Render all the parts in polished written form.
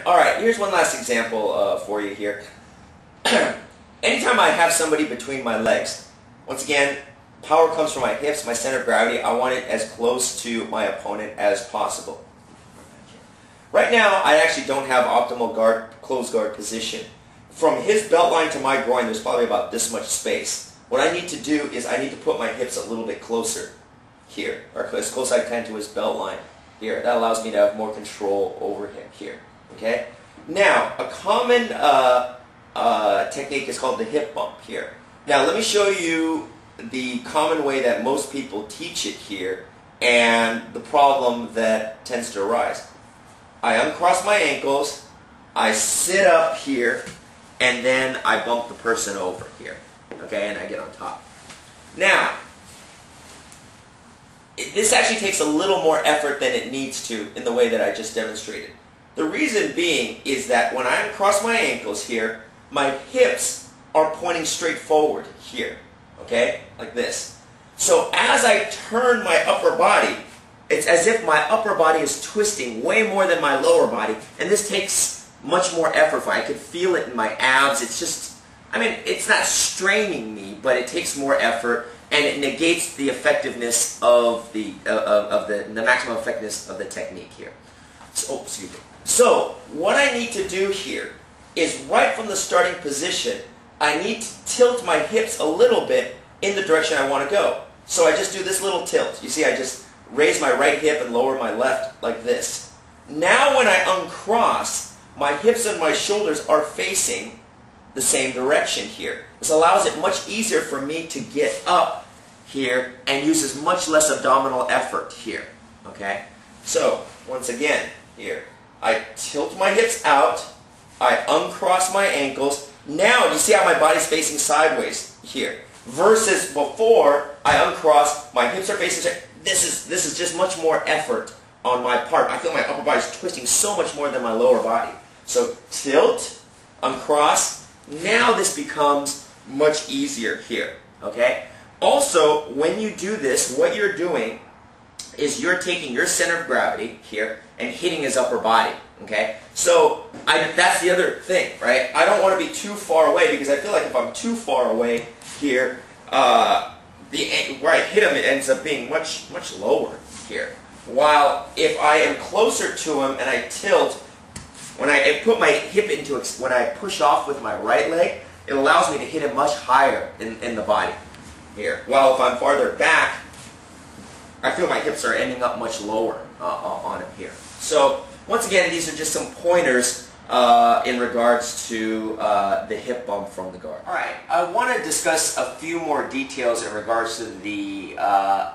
Alright, here's one last example for you here. Anytime I have somebody between my legs, once again, power comes from my hips, my center of gravity. I want it as close to my opponent as possible. Right now, I actually don't have optimal closed guard position. From his belt line to my groin, there's probably about this much space. What I need to do is I need to put my hips a little bit closer here, or as close as I can to his belt line here. That allows me to have more control over him here. Okay? Now, a common technique is called the hip bump here. Now, let me show you the common way that most people teach it here and the problem that tends to arise. I uncross my ankles, I sit up here, and then I bump the person over here. Okay, and I get on top. Now, this actually takes a little more effort than it needs to in the way that I just demonstrated. The reason being is that when I uncross my ankles here, my hips are pointing straight forward here. Okay, like this. So as I turn my upper body, it's as if my upper body is twisting way more than my lower body, and this takes much more effort. I could feel it in my abs. It's just, I mean, it's not straining me, but it takes more effort, and it negates the effectiveness of the maximum effectiveness of the technique here. So, excuse me. So what I need to do here is right from the starting position, I need to tilt my hips a little bit in the direction I want to go. So I just do this little tilt. You see, I just raise my right hip and lower my left like this. Now when I uncross, my hips and my shoulders are facing the same direction here. This allows it much easier for me to get up here and uses much less abdominal effort here. Okay? So, once again, here, I tilt my hips out, I uncross my ankles. Now, you see how my body's facing sideways here? Versus before, I uncross, my hips are facing straight. This is just much more effort on my part. I feel my upper body's twisting so much more than my lower body. So tilt, uncross. Now this becomes much easier here. Okay? Also, when you do this, what you're doing is you're taking your center of gravity here and hitting his upper body. Okay? So that's the other thing, right? I don't want to be too far away because I feel like if I'm too far away here, where I hit him, it ends up being much lower here. While if I am closer to him and I tilt, when I put my hip into it, when I push off with my right leg, it allows me to hit him much higher in the body here. While if I'm farther back, I feel my hips are ending up much lower on him here. So once again, these are just some pointers in regards to the hip bump from the guard. Alright, I want to discuss a few more details in regards to the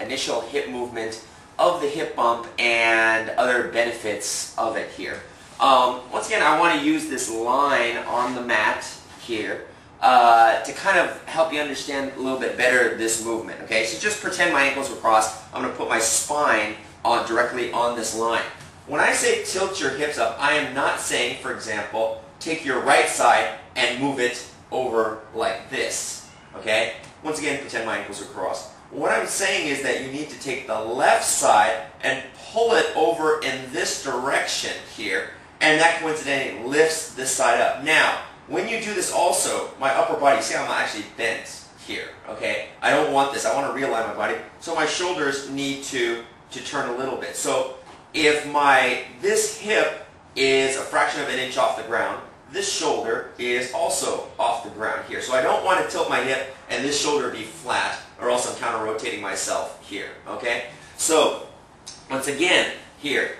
initial hip movement of the hip bump and other benefits of it here. Once again, I want to use this line on the mat here to kind of help you understand a little bit better this movement. Okay, so just pretend my ankles are crossed. I'm going to put my spine directly on this line. When I say tilt your hips up, I am not saying, for example, take your right side and move it over like this. Okay? Once again, pretend my ankles are crossed. What I'm saying is that you need to take the left side and pull it over in this direction here, and that coincidentally lifts this side up. Now, when you do this also, my upper body, see how I'm actually bent here, okay? I don't want this. I want to realign my body. So my shoulders need to turn a little bit. So if this hip is a fraction of an inch off the ground, this shoulder is also off the ground here. So I don't want to tilt my hip and this shoulder be flat, or else I'm counter-rotating myself here, okay? So, once again, here.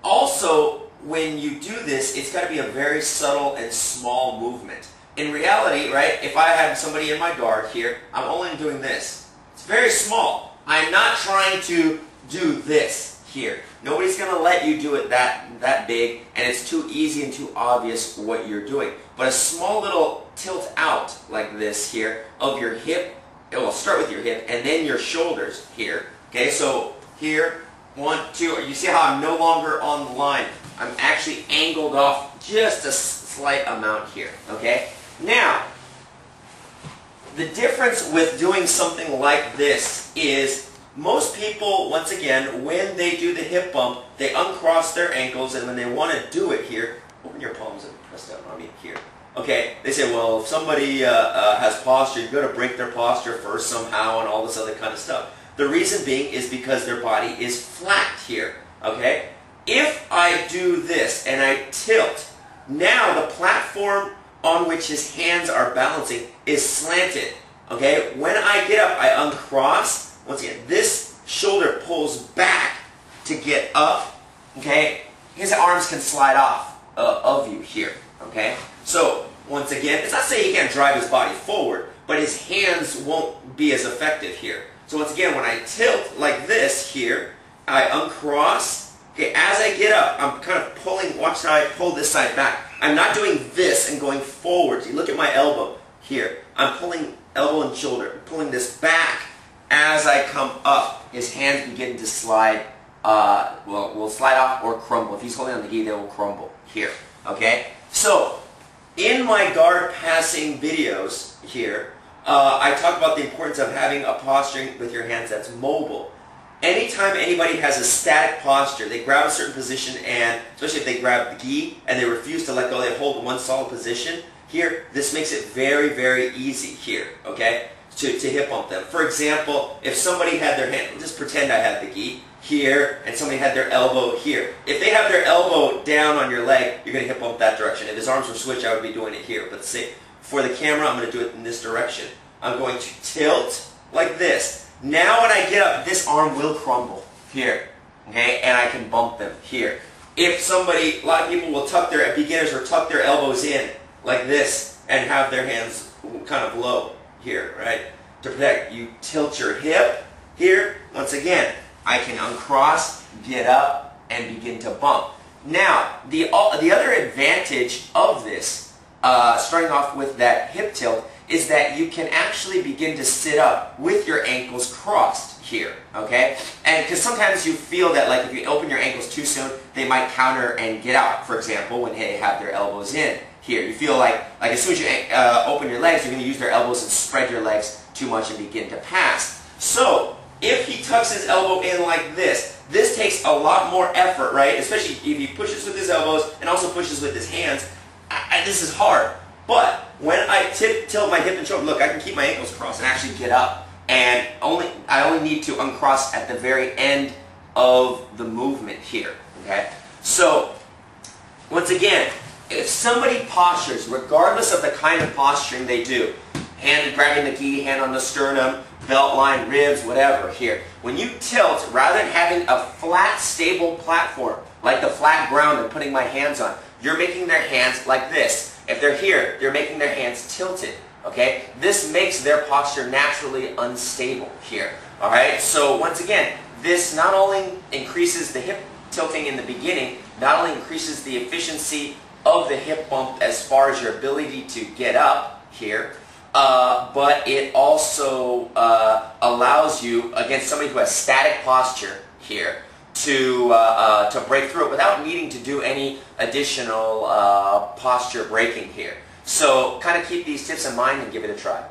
Also, when you do this, it's got to be a very subtle and small movement. In reality, right, if I have somebody in my guard here, I'm only doing this. It's very small. I'm not trying to do this here. Nobody's going to let you do it that big, and it's too easy and too obvious what you're doing. But a small little tilt out like this here of your hip, it will start with your hip and then your shoulders here. Okay, so here, 1, 2, you see how I'm no longer on the line. I'm actually angled off just a slight amount here. Okay, now the difference with doing something like this is most people, once again, when they do the hip bump, they uncross their ankles, and when they want to do it here, open your palms and press down on me here. Okay, they say, well, if somebody has posture, you've got to break their posture first somehow and all this other kind of stuff. The reason being is because their body is flat here, okay? If I do this and I tilt, now the platform on which his hands are balancing is slanted, okay? When I get up, I uncross. Once again, this shoulder pulls back to get up, okay? His arms can slide off of you here, okay? So, once again, it's not saying he can't drive his body forward, but his hands won't be as effective here. So once again, when I tilt like this here, I uncross. Okay, as I get up, I'm kind of pulling, watch how I pull this side back. I'm not doing this and going forward. You look at my elbow here. I'm pulling elbow and shoulder, I'm pulling this back. As I come up, his hands begin to slide, will slide off or crumble. If he's holding on the gi, they will crumble here, okay? So, in my guard passing videos here, I talk about the importance of having a posturing with your hands that's mobile. Anytime anybody has a static posture, they grab a certain position, and especially if they grab the gi and they refuse to let go, they hold one solid position. Here, this makes it very, very easy here, okay, to hip bump them. For example, if somebody had their hand, just pretend I had the gi here, and somebody had their elbow here. If they have their elbow down on your leg, you're going to hip bump that direction. If his arms were switched, I would be doing it here. But say, for the camera, I'm going to do it in this direction. I'm going to tilt like this. Now when I get up, this arm will crumble here, okay, and I can bump them here. If somebody, a lot of people will tuck their, beginners will tuck their elbows in like this and have their hands kind of low here, right, to protect. You tilt your hip here. Once again, I can uncross, get up, and begin to bump. Now, the other advantage of this, starting off with that hip tilt, is that you can actually begin to sit up with your ankles crossed here, okay? And because sometimes you feel that, like, if you open your ankles too soon, they might counter and get out, for example, when they have their elbows in here. You feel like as soon as you open your legs, you're going to use their elbows and spread your legs too much and begin to pass. So, if he tucks his elbow in like this takes a lot more effort, right? Especially if he pushes with his elbows and also pushes with his hands. This is hard. But when I tilt my hip and shoulder, look, I can keep my ankles crossed and actually get up. And I only need to uncross at the very end of the movement here, okay? So, once again, if somebody postures, regardless of the kind of posturing they do, hand grabbing the gi, hand on the sternum, belt line, ribs, whatever here. When you tilt, rather than having a flat, stable platform, like the flat ground I'm putting my hands on, you're making their hands like this. If they're here, you're making their hands tilted, okay? This makes their posture naturally unstable here, all right? So once again, this not only increases the hip tilting in the beginning, not only increases the efficiency of the hip bump as far as your ability to get up here, but it also allows you, against somebody who has static posture here, to break through it without needing to do any additional posture breaking here. So kind of keep these tips in mind and give it a try.